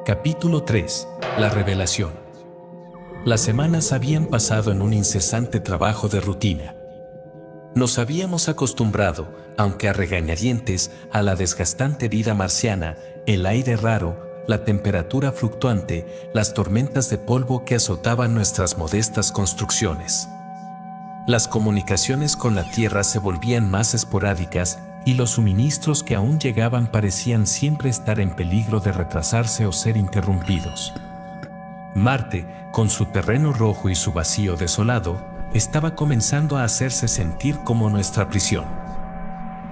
Capítulo 3. La revelación. Las semanas habían pasado en un incesante trabajo de rutina. Nos habíamos acostumbrado, aunque a regañadientes, a la desgastante vida marciana, el aire raro, la temperatura fluctuante, las tormentas de polvo que azotaban nuestras modestas construcciones. Las comunicaciones con la Tierra se volvían más esporádicas y los suministros que aún llegaban parecían siempre estar en peligro de retrasarse o ser interrumpidos. Marte, con su terreno rojo y su vacío desolado, estaba comenzando a hacerse sentir como nuestra prisión.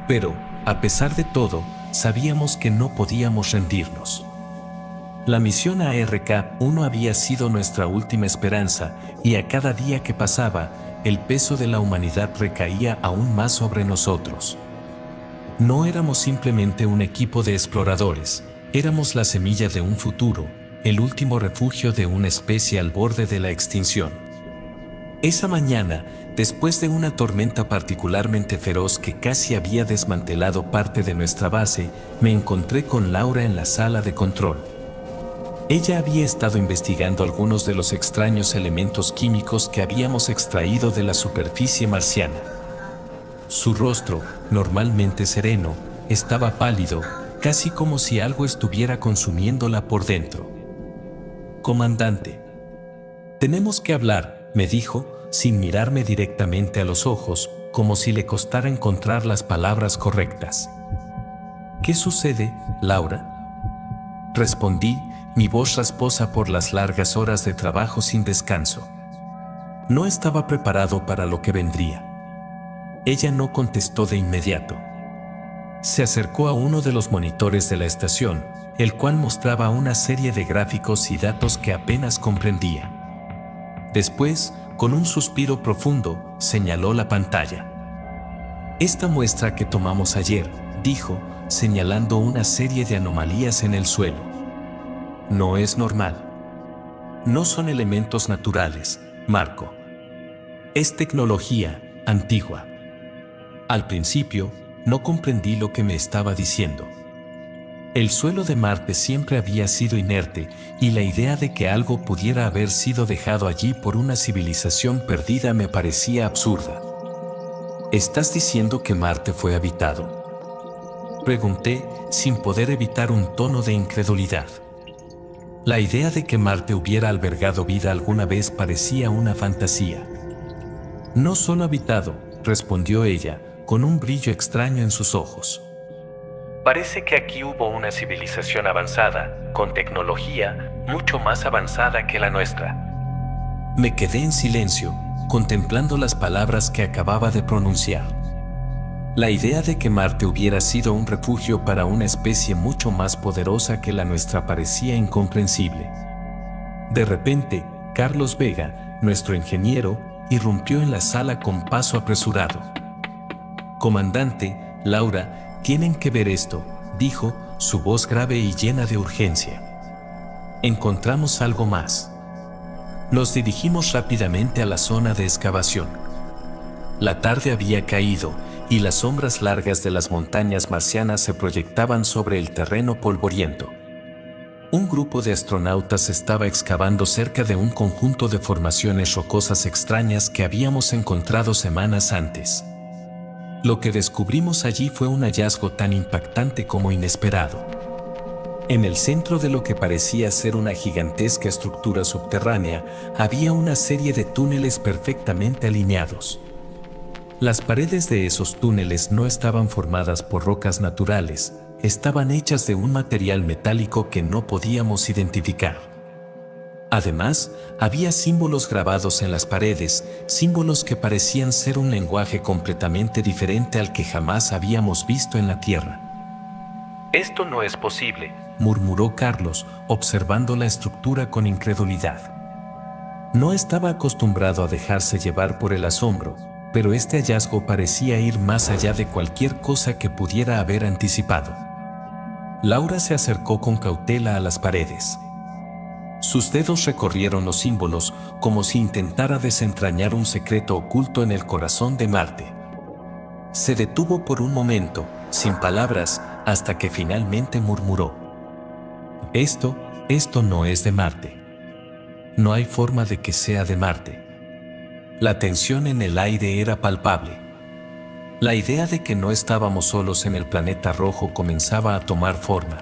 Pero, a pesar de todo, sabíamos que no podíamos rendirnos. La misión ARK-1 había sido nuestra última esperanza, y a cada día que pasaba, el peso de la humanidad recaía aún más sobre nosotros. No éramos simplemente un equipo de exploradores, éramos la semilla de un futuro, el último refugio de una especie al borde de la extinción. Esa mañana, después de una tormenta particularmente feroz que casi había desmantelado parte de nuestra base, me encontré con Laura en la sala de control. Ella había estado investigando algunos de los extraños elementos químicos que habíamos extraído de la superficie marciana. Su rostro, normalmente sereno, estaba pálido, casi como si algo estuviera consumiéndola por dentro. «Comandante, tenemos que hablar», me dijo, sin mirarme directamente a los ojos, como si le costara encontrar las palabras correctas. «¿Qué sucede, Laura?», respondí, mi voz rasposa por las largas horas de trabajo sin descanso. No estaba preparado para lo que vendría. Ella no contestó de inmediato. Se acercó a uno de los monitores de la estación, el cual mostraba una serie de gráficos y datos que apenas comprendía. Después, con un suspiro profundo, señaló la pantalla. «Esta muestra que tomamos ayer», dijo, señalando una serie de anomalías en el suelo. «No es normal. No son elementos naturales, Marco. Es tecnología antigua». Al principio, no comprendí lo que me estaba diciendo. El suelo de Marte siempre había sido inerte y la idea de que algo pudiera haber sido dejado allí por una civilización perdida me parecía absurda. «¿Estás diciendo que Marte fue habitado?», pregunté, sin poder evitar un tono de incredulidad. La idea de que Marte hubiera albergado vida alguna vez parecía una fantasía. «No solo habitado», respondió ella, con un brillo extraño en sus ojos. «Parece que aquí hubo una civilización avanzada, con tecnología mucho más avanzada que la nuestra». Me quedé en silencio, contemplando las palabras que acababa de pronunciar. La idea de que Marte hubiera sido un refugio para una especie mucho más poderosa que la nuestra parecía incomprensible. De repente, Carlos Vega, nuestro ingeniero, irrumpió en la sala con paso apresurado. «Comandante, Laura, tienen que ver esto», dijo, su voz grave y llena de urgencia. «Encontramos algo más». Nos dirigimos rápidamente a la zona de excavación. La tarde había caído y las sombras largas de las montañas marcianas se proyectaban sobre el terreno polvoriento. Un grupo de astronautas estaba excavando cerca de un conjunto de formaciones rocosas extrañas que habíamos encontrado semanas antes. Lo que descubrimos allí fue un hallazgo tan impactante como inesperado. En el centro de lo que parecía ser una gigantesca estructura subterránea, había una serie de túneles perfectamente alineados. Las paredes de esos túneles no estaban formadas por rocas naturales, estaban hechas de un material metálico que no podíamos identificar. Además, había símbolos grabados en las paredes, símbolos que parecían ser un lenguaje completamente diferente al que jamás habíamos visto en la Tierra. «Esto no es posible», murmuró Carlos, observando la estructura con incredulidad. No estaba acostumbrado a dejarse llevar por el asombro, pero este hallazgo parecía ir más allá de cualquier cosa que pudiera haber anticipado. Laura se acercó con cautela a las paredes. Sus dedos recorrieron los símbolos como si intentara desentrañar un secreto oculto en el corazón de Marte. Se detuvo por un momento, sin palabras, hasta que finalmente murmuró: Esto no es de Marte. No hay forma de que sea de Marte. La tensión en el aire era palpable. La idea de que no estábamos solos en el planeta rojo comenzaba a tomar forma.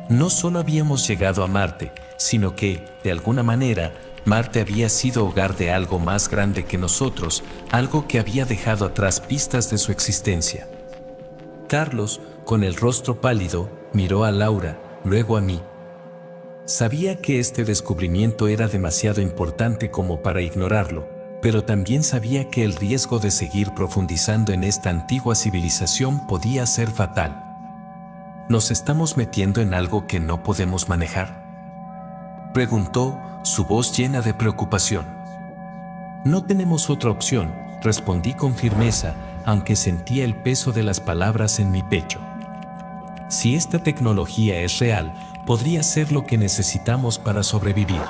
No solo habíamos llegado a Marte, sino que, de alguna manera, Marte había sido hogar de algo más grande que nosotros, algo que había dejado atrás pistas de su existencia. Carlos, con el rostro pálido, miró a Laura, luego a mí. Sabía que este descubrimiento era demasiado importante como para ignorarlo, pero también sabía que el riesgo de seguir profundizando en esta antigua civilización podía ser fatal. ¿Nos estamos metiendo en algo que no podemos manejar?, preguntó, su voz llena de preocupación. No tenemos otra opción, respondí con firmeza, aunque sentía el peso de las palabras en mi pecho. Si esta tecnología es real, podría ser lo que necesitamos para sobrevivir.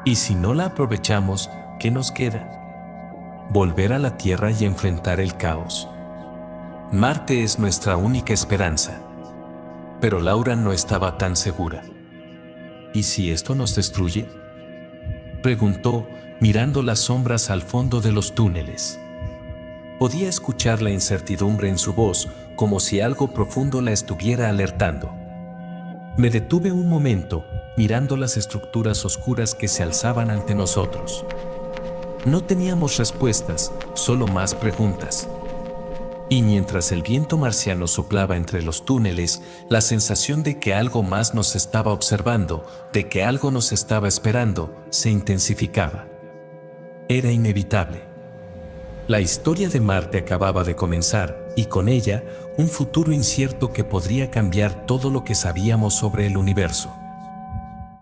Y si no la aprovechamos, ¿qué nos queda? Volver a la Tierra y enfrentar el caos. Marte es nuestra única esperanza. Pero Laura no estaba tan segura. ¿Y si esto nos destruye?, preguntó, mirando las sombras al fondo de los túneles. Podía escuchar la incertidumbre en su voz, como si algo profundo la estuviera alertando. Me detuve un momento, mirando las estructuras oscuras que se alzaban ante nosotros. No teníamos respuestas, solo más preguntas. Y mientras el viento marciano soplaba entre los túneles, la sensación de que algo más nos estaba observando, de que algo nos estaba esperando, se intensificaba. Era inevitable. La historia de Marte acababa de comenzar, y con ella, un futuro incierto que podría cambiar todo lo que sabíamos sobre el universo.